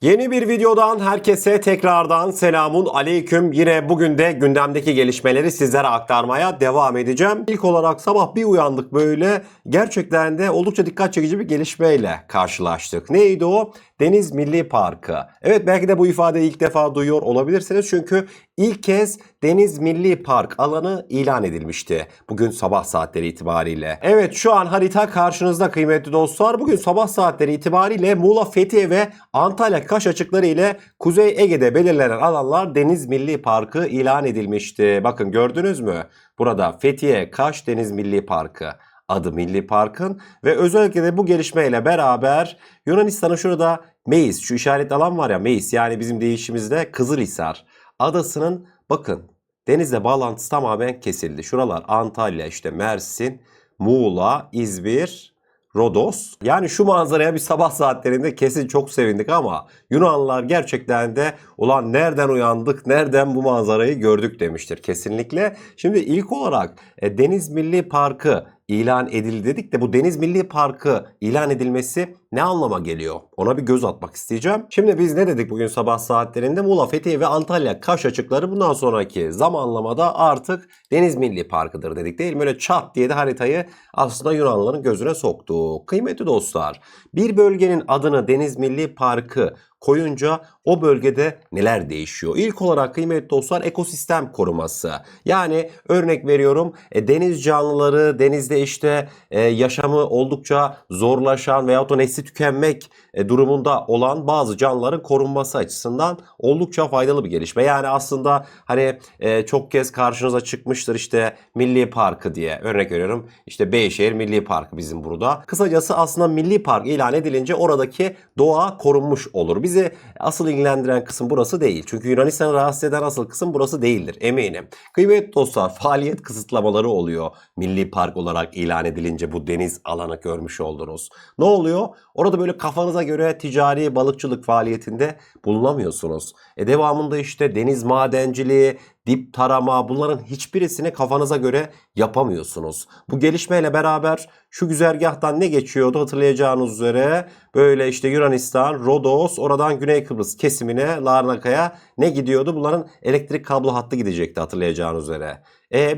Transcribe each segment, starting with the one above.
Yeni bir videodan herkese tekrardan selamun aleyküm. Yine bugün de gündemdeki gelişmeleri sizlere aktarmaya devam edeceğim. İlk olarak sabah bir uyandık böyle. Gerçekten de oldukça dikkat çekici bir gelişmeyle karşılaştık. Neydi o? Deniz Milli Parkı. Evet, belki de bu ifadeyi ilk defa duyuyor olabilirsiniz. Çünkü ilk kez Deniz Milli Park alanı ilan edilmişti. Bugün sabah saatleri itibariyle. Evet, şu an harita karşınızda kıymetli dostlar. Bugün sabah saatleri itibariyle Muğla, Fethiye ve Antalya Kaş açıkları ile Kuzey Ege'de belirlenen alanlar Deniz Milli Parkı ilan edilmişti. Bakın, gördünüz mü? Burada Fethiye Kaş Deniz Milli Parkı adı Milli Park'ın ve özellikle de bu gelişmeyle beraber Yunanistan'ın şurada Meis, şu işaretli alan var ya, Meis, yani bizim deyişimizde Kızılhisar adasının bakın denizle bağlantısı tamamen kesildi. Şuralar Antalya, işte Mersin, Muğla, İzmir, Rodos. Yani şu manzaraya bir sabah saatlerinde kesin çok sevindik ama Yunanlılar gerçekten de ulan nereden uyandık, nereden bu manzarayı gördük demiştir kesinlikle. Şimdi ilk olarak Deniz Milli Parkı ilan edildi dedik de bu Deniz Milli Parkı ilan edilmesi ne anlama geliyor? Ona bir göz atmak isteyeceğim. Şimdi biz ne dedik bugün sabah saatlerinde? Muğla, Fethiye ve Antalya Kaş açıkları bundan sonraki zamanlamada artık Deniz Milli Parkı'dır dedik, değil mi? Böyle çat diye de haritayı aslında Yunanlıların gözüne soktu. Kıymetli dostlar, bir bölgenin adını Deniz Milli Parkı koyunca o bölgede neler değişiyor? İlk olarak kıymetli dostlar, ekosistem koruması. Yani örnek veriyorum, deniz canlıları, denizde işte yaşamı oldukça zorlaşan veyahut da nesli tükenmek durumunda olan bazı canlıların korunması açısından oldukça faydalı bir gelişme. Yani aslında hani çok kez karşınıza çıkmıştır işte Milli Parkı diye, örnek veriyorum işte Beyşehir Milli Parkı bizim burada. Kısacası aslında Milli Park ilan edilince oradaki doğa korunmuş olur. Bizi asıl ilgilendiren kısım burası değil. Çünkü Yunanistan'ı rahatsız eden asıl kısım burası değildir, eminim. Kıymetli dostlar, faaliyet kısıtlamaları oluyor. Milli Park olarak ilan edilince bu deniz alanı görmüş oldunuz. Ne oluyor? Orada böyle kafanıza göre ticari balıkçılık faaliyetinde bulunamıyorsunuz. Devamında işte deniz madenciliği, dip tarama, bunların hiçbirisini kafanıza göre yapamıyorsunuz. Bu gelişmeyle beraber şu güzergahtan ne geçiyordu hatırlayacağınız üzere, böyle işte Yunanistan, Rodos, oradan Güney Kıbrıs kesimine, Larnaka'ya ne gidiyordu? Bunların elektrik kablo hattı gidecekti hatırlayacağınız üzere.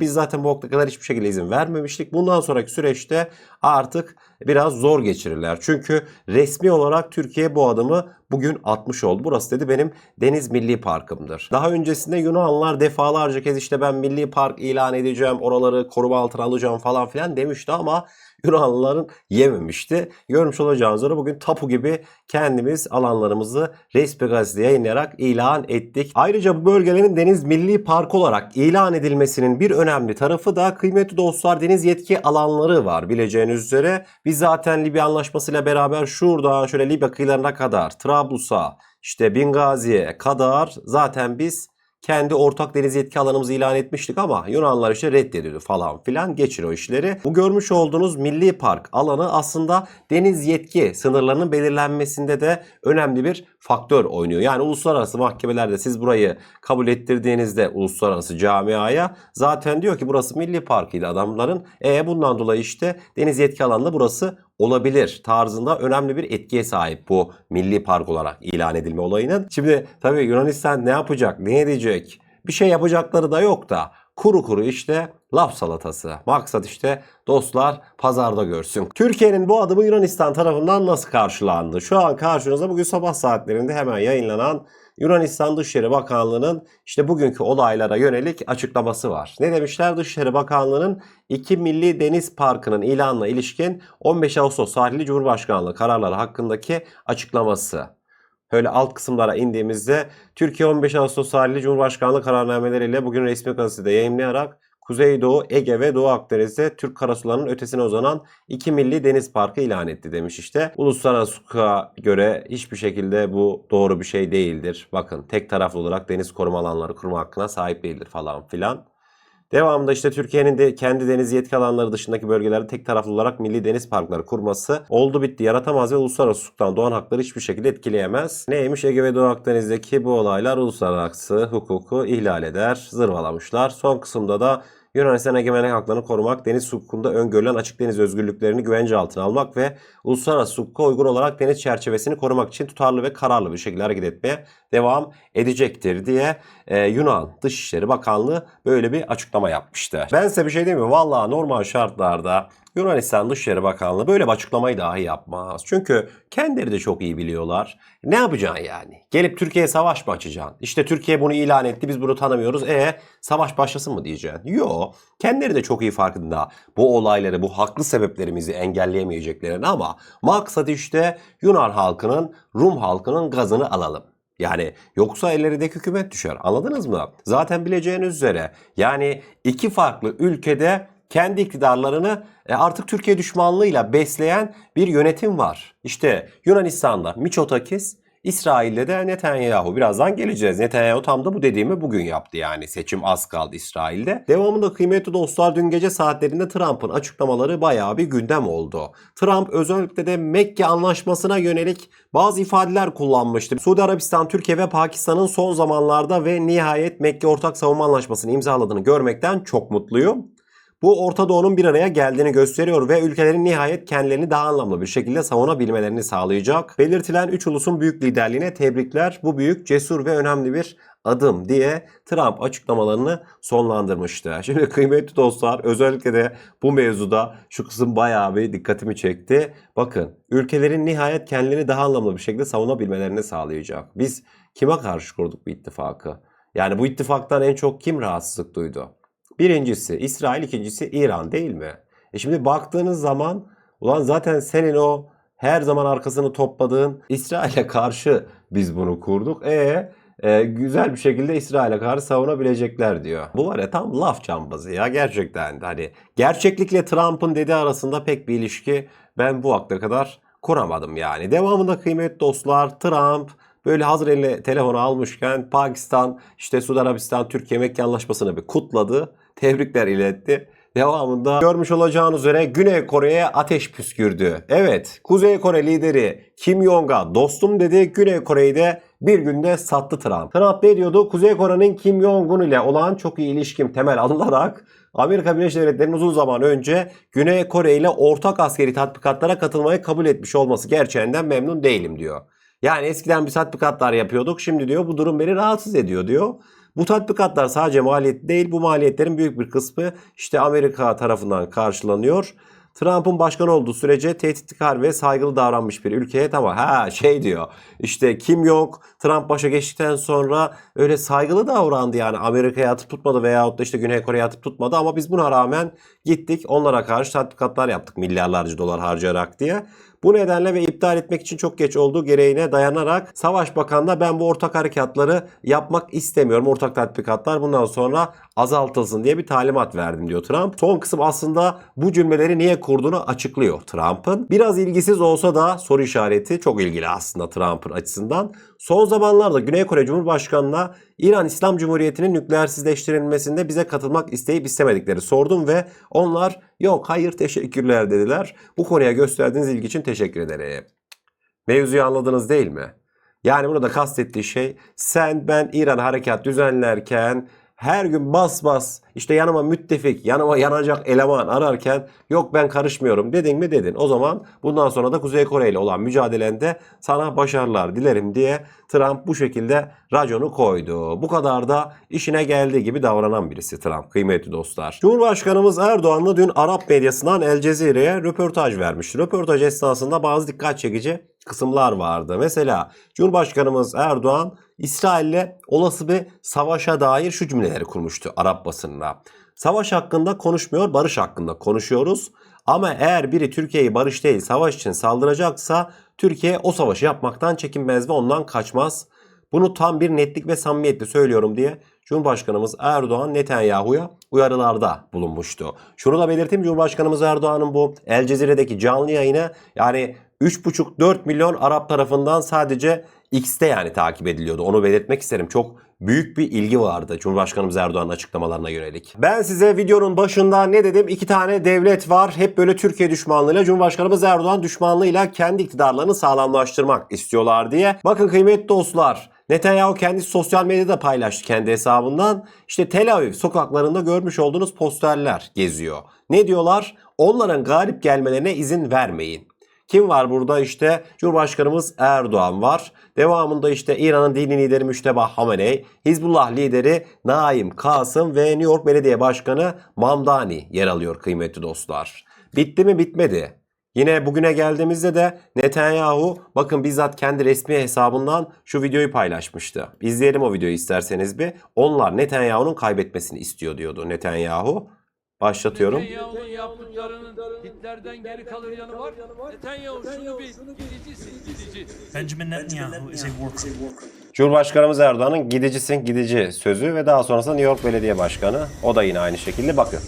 Biz zaten bu noktaya kadar hiçbir şekilde izin vermemiştik. Bundan sonraki süreçte artık biraz zor geçirirler. Çünkü resmi olarak Türkiye bu adımı bugün atmış oldu. Burası dedi benim Deniz Milli Parkımdır. Daha öncesinde Yunanlılar defalarca kez işte ben Milli Park ilan edeceğim, oraları koruma altına alacağım falan filan demişti ama Yunanlıların yememişti. Görmüş olacağınız üzere bugün tapu gibi kendimiz alanlarımızı resmi gazetede yayınlayarak ilan ettik. Ayrıca bu bölgelerin Deniz Milli Park olarak ilan edilmesinin bir önemli tarafı da kıymetli dostlar, deniz yetki alanları var bileceğiniz üzere. Biz zaten Libya Anlaşması'yla beraber şuradan şöyle Libya kıyılarına kadar, Trablus'a, işte Bingazi'ye kadar zaten biz kendi ortak deniz yetki alanımızı ilan etmiştik ama Yunanlar işte reddediyordu falan filan, geçin o işleri. Bu görmüş olduğunuz Milli Park alanı aslında deniz yetki sınırlarının belirlenmesinde de önemli bir faktör oynuyor. Yani uluslararası mahkemelerde siz burayı kabul ettirdiğinizde uluslararası camiaya zaten diyor ki burası Milli Park'ıydı adamların. Bundan dolayı işte deniz yetki alanında burası olabilir tarzında önemli bir etkiye sahip bu Milli Park olarak ilan edilme olayının. Şimdi tabii Yunanistan ne yapacak, ne edecek? Bir şey yapacakları da yok da kuru kuru işte laf salatası. Maksat işte dostlar pazarda görsün. Türkiye'nin bu adımı Yunanistan tarafından nasıl karşılandı? Şu an karşınızda bugün sabah saatlerinde hemen yayınlanan Yunanistan Dışişleri Bakanlığı'nın işte bugünkü olaylara yönelik açıklaması var. Ne demişler? Dışişleri Bakanlığı'nın 2 Milli Deniz Parkı'nın ilanına ilişkin 15 Ağustos tarihli Cumhurbaşkanlığı kararları hakkındaki açıklaması. Öyle alt kısımlara indiğimizde Türkiye 15 Ağustos tarihli Cumhurbaşkanlığı kararnameleriyle bugün resmi gazetede yayımlayarak Kuzeydoğu, Ege ve Doğu Akdeniz'de Türk karasularının ötesine uzanan 2 milli deniz parkı ilan etti demiş işte. Uluslararası hukuka göre hiçbir şekilde bu doğru bir şey değildir. Bakın, tek taraflı olarak deniz koruma alanları kurma hakkına sahip değildir falan filan. Devamında işte Türkiye'nin de kendi deniz yetki alanları dışındaki bölgelerde tek taraflı olarak milli deniz parkları kurması oldu bitti yaratamaz ve uluslararası hukuktan doğan hakları hiçbir şekilde etkileyemez. Neymiş? Ege ve Doğu Akdeniz'deki bu olaylar uluslararası hukuku ihlal eder, zırvalamışlar. Son kısımda da Yunanistan egemenlik haklarını korumak, deniz hukukunda öngörülen açık deniz özgürlüklerini güvence altına almak ve uluslararası hukuka uygun olarak deniz çerçevesini korumak için tutarlı ve kararlı bir şekilde hareket etmeye devam edecektir diye Yunan Dışişleri Bakanlığı böyle bir açıklama yapmıştı. Ben size bir şey diyeyim mi? Vallahi normal şartlarda Yunanistan Dışişleri Bakanlığı böyle bir açıklamayı dahi yapmaz. Çünkü kendileri de çok iyi biliyorlar. Ne yapacaksın yani? Gelip Türkiye'ye savaş mı açacaksın? İşte Türkiye bunu ilan etti, biz bunu tanımıyoruz. Savaş başlasın mı diyeceksin? Yok. Kendileri de çok iyi farkında bu olayları, bu haklı sebeplerimizi engelleyemeyeceklerini, ama maksat işte Yunan halkının, Rum halkının gazını alalım. Yani yoksa ellerindeki hükümet düşer. Anladınız mı? Zaten bileceğiniz üzere yani iki farklı ülkede kendi iktidarlarını artık Türkiye düşmanlığıyla besleyen bir yönetim var. İşte Yunanistan'da Mitsotakis, İsrail'de de Netanyahu. Birazdan geleceğiz. Netanyahu tam da bu dediğimi bugün yaptı yani. Seçim az kaldı İsrail'de. Devamında kıymetli dostlar, dün gece saatlerinde Trump'ın açıklamaları bayağı bir gündem oldu. Trump özellikle de Mekke Anlaşması'na yönelik bazı ifadeler kullanmıştı. Suudi Arabistan, Türkiye ve Pakistan'ın son zamanlarda ve nihayet Mekke Ortak Savunma Anlaşması'nı imzaladığını görmekten çok mutluyum. Bu Orta Doğu'nun bir araya geldiğini gösteriyor ve ülkelerin nihayet kendilerini daha anlamlı bir şekilde savunabilmelerini sağlayacak. Belirtilen 3 ulusun büyük liderliğine tebrikler. Bu büyük, cesur ve önemli bir adım diye Trump açıklamalarını sonlandırmıştı. Şimdi kıymetli dostlar, özellikle de bu mevzuda şu kısım bayağı bir dikkatimi çekti. Bakın, ülkelerin nihayet kendilerini daha anlamlı bir şekilde savunabilmelerini sağlayacak. Biz kime karşı kurduk bu ittifakı? Yani bu ittifaktan en çok kim rahatsızlık duydu? Birincisi İsrail, ikincisi İran değil mi? Şimdi baktığınız zaman ulan zaten senin o her zaman arkasını topladığın İsrail'e karşı biz bunu kurduk. Güzel bir şekilde İsrail'e karşı savunabilecekler diyor. Bu var ya, tam laf cambazı ya gerçekten. Hani gerçeklikle Trump'ın dediği arasında pek bir ilişki ben bu vakte kadar kuramadım yani. Devamında kıymetli dostlar, Trump böyle hazır eline telefonu almışken Pakistan, işte Suudi Arabistan, Türkiye Mekke Anlaşması'nı bir kutladı. Tebrikler iletti. Devamında görmüş olacağınız üzere Güney Kore'ye ateş püskürdü. Evet, Kuzey Kore lideri Kim Jong'a dostum dedi. Güney Kore'yi de bir günde sattı Trump. Trump ne diyordu? Kuzey Kore'nin Kim Jong-un ile olan çok iyi ilişkim temel alınarak Amerika Birleşik Devletleri'nin uzun zaman önce Güney Kore ile ortak askeri tatbikatlara katılmayı kabul etmiş olması gerçeğinden memnun değilim diyor. Yani eskiden biz tatbikatlar yapıyorduk. Şimdi diyor bu durum beni rahatsız ediyor diyor. Bu tatbikatlar sadece maliyet değil, bu maliyetlerin büyük bir kısmı işte Amerika tarafından karşılanıyor. Trump'ın başkan olduğu sürece tehditkar ve saygılı davranmış bir ülkeye tamam diyor. İşte Kim Jong Trump başa geçtikten sonra öyle saygılı davrandı yani Amerika'ya atıp tutmadı veyahut da işte Güney Kore'ye atıp tutmadı ama biz buna rağmen gittik onlara karşı tatbikatlar yaptık milyarlarca dolar harcayarak diye. Bu nedenle ve iptal etmek için çok geç olduğu gereğine dayanarak Savaş Bakanı'na ben bu ortak harekatları yapmak istemiyorum. Ortak tatbikatlar bundan sonra azaltılsın diye bir talimat verdim diyor Trump. Son kısım aslında bu cümleleri niye kurduğunu açıklıyor Trump'ın. Biraz ilgisiz olsa da soru işareti çok ilgili aslında Trump'ın açısından. Son zamanlarda Güney Kore Cumhurbaşkanı'na İran İslam Cumhuriyeti'nin nükleersizleştirilmesinde bize katılmak isteyip istemedikleri sordum ve onlar yok hayır teşekkürler dediler. Bu konuya gösterdiğiniz ilgi için teşekkür ederim. Mevzuyu anladınız değil mi? Yani burada kastettiği şey sen ben İran harekat düzenlerken her gün bas bas işte yanıma müttefik, yanıma yanacak eleman ararken yok ben karışmıyorum dedin mi dedin. O zaman bundan sonra da Kuzey Kore ile olan mücadelende sana başarılar dilerim diye Trump bu şekilde raconu koydu. Bu kadar da işine geldiği gibi davranan birisi Trump kıymetli dostlar. Cumhurbaşkanımız Erdoğan'la dün Arap medyasından El Cezire'ye röportaj vermişti. Röportaj esnasında bazı dikkat çekici kısımlar vardı. Mesela Cumhurbaşkanımız Erdoğan İsrail'le olası bir savaşa dair şu cümleleri kurmuştu Arap basınına. Savaş hakkında konuşmuyor, barış hakkında konuşuyoruz. Ama eğer biri Türkiye'yi barış değil savaş için saldıracaksa Türkiye o savaşı yapmaktan çekinmez ve ondan kaçmaz. Bunu tam bir netlik ve samimiyetle söylüyorum diye Cumhurbaşkanımız Erdoğan Netanyahu'ya uyarılarda bulunmuştu. Şunu da belirteyim, Cumhurbaşkanımız Erdoğan'ın bu El Cezire'deki canlı yayını yani 3,5-4 milyon Arap tarafından sadece X'te yani takip ediliyordu. Onu belirtmek isterim. Çok büyük bir ilgi vardı Cumhurbaşkanımız Erdoğan'ın açıklamalarına yönelik. Ben size videonun başında ne dedim? İki tane devlet var. Hep böyle Türkiye düşmanlığıyla, Cumhurbaşkanımız Erdoğan düşmanlığıyla kendi iktidarlarını sağlamlaştırmak istiyorlar diye. Bakın kıymetli dostlar. Netanyahu kendisi sosyal medyada paylaştı kendi hesabından. İşte Tel Aviv sokaklarında görmüş olduğunuz posterler geziyor. Ne diyorlar? Onların galip gelmelerine izin vermeyin. Kim var burada? İşte Cumhurbaşkanımız Erdoğan var. Devamında işte İran'ın dini lideri Müşteba Hamenei, Hizbullah lideri Naim Kasım ve New York Belediye Başkanı Mamdani yer alıyor kıymetli dostlar. Bitti mi? Bitmedi. Yine bugüne geldiğimizde de Netanyahu bakın bizzat kendi resmi hesabından şu videoyu paylaşmıştı. İzleyelim o videoyu isterseniz bir. Onlar Netanyahu'nun kaybetmesini istiyor diyordu Netanyahu. Başlatıyorum. Netanyahu'nun yaptıklarının Hitler'den geri kalır yanı var. Netanyahu şunu bil, gidici. Benjamin Netanyahu is a worker. Cumhurbaşkanımız Erdoğan'ın gidicisin gidici sözü ve daha sonrasında New York Belediye Başkanı. O da yine aynı şekilde bakın.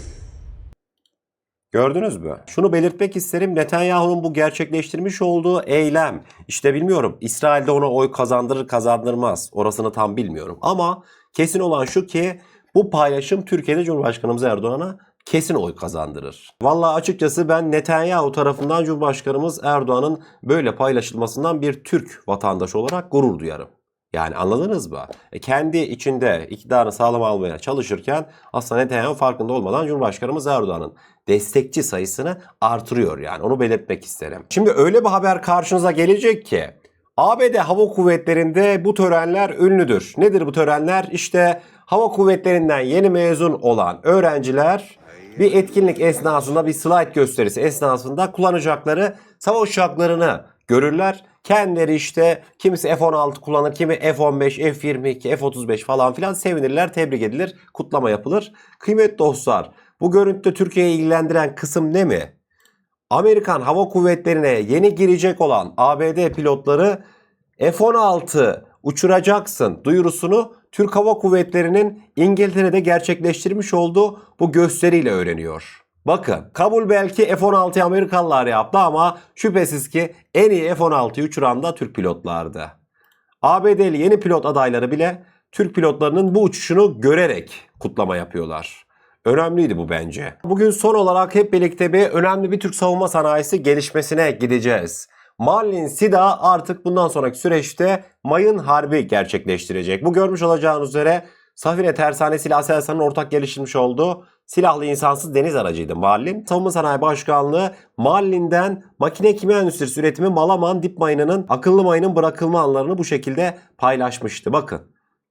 Gördünüz mü? Şunu belirtmek isterim. Netanyahu'nun bu gerçekleştirmiş olduğu eylem, işte bilmiyorum İsrail'de ona oy kazandırır kazandırmaz. Orasını tam bilmiyorum. Ama kesin olan şu ki bu paylaşım Türkiye'de Cumhurbaşkanımız Erdoğan'a kesin oy kazandırır. Vallahi açıkçası ben Netanyahu tarafından Cumhurbaşkanımız Erdoğan'ın böyle paylaşılmasından bir Türk vatandaşı olarak gurur duyarım. Yani anladınız mı? Kendi içinde iktidarını sağlam almaya çalışırken aslında Netanyahu farkında olmadan Cumhurbaşkanımız Erdoğan'ın destekçi sayısını artırıyor yani. Onu belirtmek isterim. Şimdi öyle bir haber karşınıza gelecek ki ABD Hava Kuvvetleri'nde bu törenler ünlüdür. Nedir bu törenler? İşte Hava Kuvvetleri'nden yeni mezun olan öğrenciler bir etkinlik esnasında, bir slide gösterisi esnasında kullanacakları savaş uçaklarını görürler. Kendileri işte kimisi F-16 kullanır, kimi F-15, F-22, F-35 falan filan sevinirler, tebrik edilir, kutlama yapılır. Kıymetli dostlar, bu görüntüde Türkiye'yi ilgilendiren kısım ne mi? Amerikan Hava Kuvvetleri'ne yeni girecek olan ABD pilotları F-16 uçuracaksın duyurusunu Türk Hava Kuvvetleri'nin İngiltere'de gerçekleştirmiş olduğu bu gösteriyle öğreniyor. Bakın kabul belki F-16'yı Amerikalılar yaptı ama şüphesiz ki en iyi F-16'yı uçuran da Türk pilotlardı. ABD'li yeni pilot adayları bile Türk pilotlarının bu uçuşunu görerek kutlama yapıyorlar. Önemliydi bu bence. Bugün son olarak hep birlikte önemli bir Türk savunma sanayisi gelişmesine gideceğiz. Marlin SİDA artık bundan sonraki süreçte mayın harbi gerçekleştirecek. Bu görmüş olacağınız üzere Safire Tersanesi ile Aselsan'ın ortak geliştirmiş olduğu silahlı insansız deniz aracıydı Marlin. Savunma Sanayi Başkanlığı Marlin'den makine kimya endüstrisi üretimi Malaman dip mayınının akıllı mayının bırakılma anlarını bu şekilde paylaşmıştı. Bakın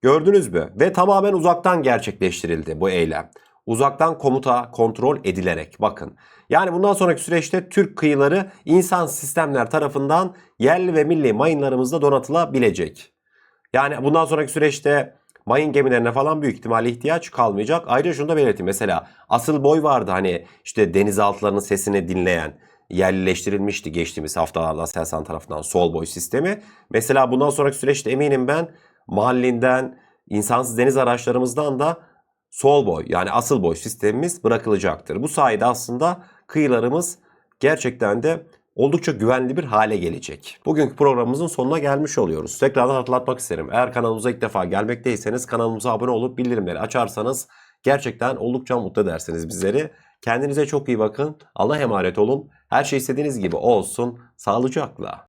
gördünüz mü? Ve tamamen uzaktan gerçekleştirildi bu eylem. Uzaktan komuta kontrol edilerek bakın. Yani bundan sonraki süreçte Türk kıyıları insan sistemler tarafından yerli ve milli mayınlarımızda donatılabilecek. Yani bundan sonraki süreçte mayın gemilerine falan büyük ihtimalle ihtiyaç kalmayacak. Ayrıca şunu da belirteyim. Mesela Asıl Boy vardı hani işte denizaltılarının sesini dinleyen yerleştirilmişti geçtiğimiz haftalarda Aselsan tarafından Sol Boy sistemi. Mesela bundan sonraki süreçte eminim ben mahallinden insansız deniz araçlarımızdan da Sol Boy yani Asıl Boy sistemimiz bırakılacaktır. Bu sayede aslında kıyılarımız gerçekten de oldukça güvenli bir hale gelecek. Bugünkü programımızın sonuna gelmiş oluyoruz. Tekrardan hatırlatmak isterim. Eğer kanalımıza ilk defa gelmekteyseniz kanalımıza abone olup bildirimleri açarsanız gerçekten oldukça mutlu edersiniz bizleri. Kendinize çok iyi bakın. Allah'a emanet olun. Her şey istediğiniz gibi olsun. Sağlıcakla.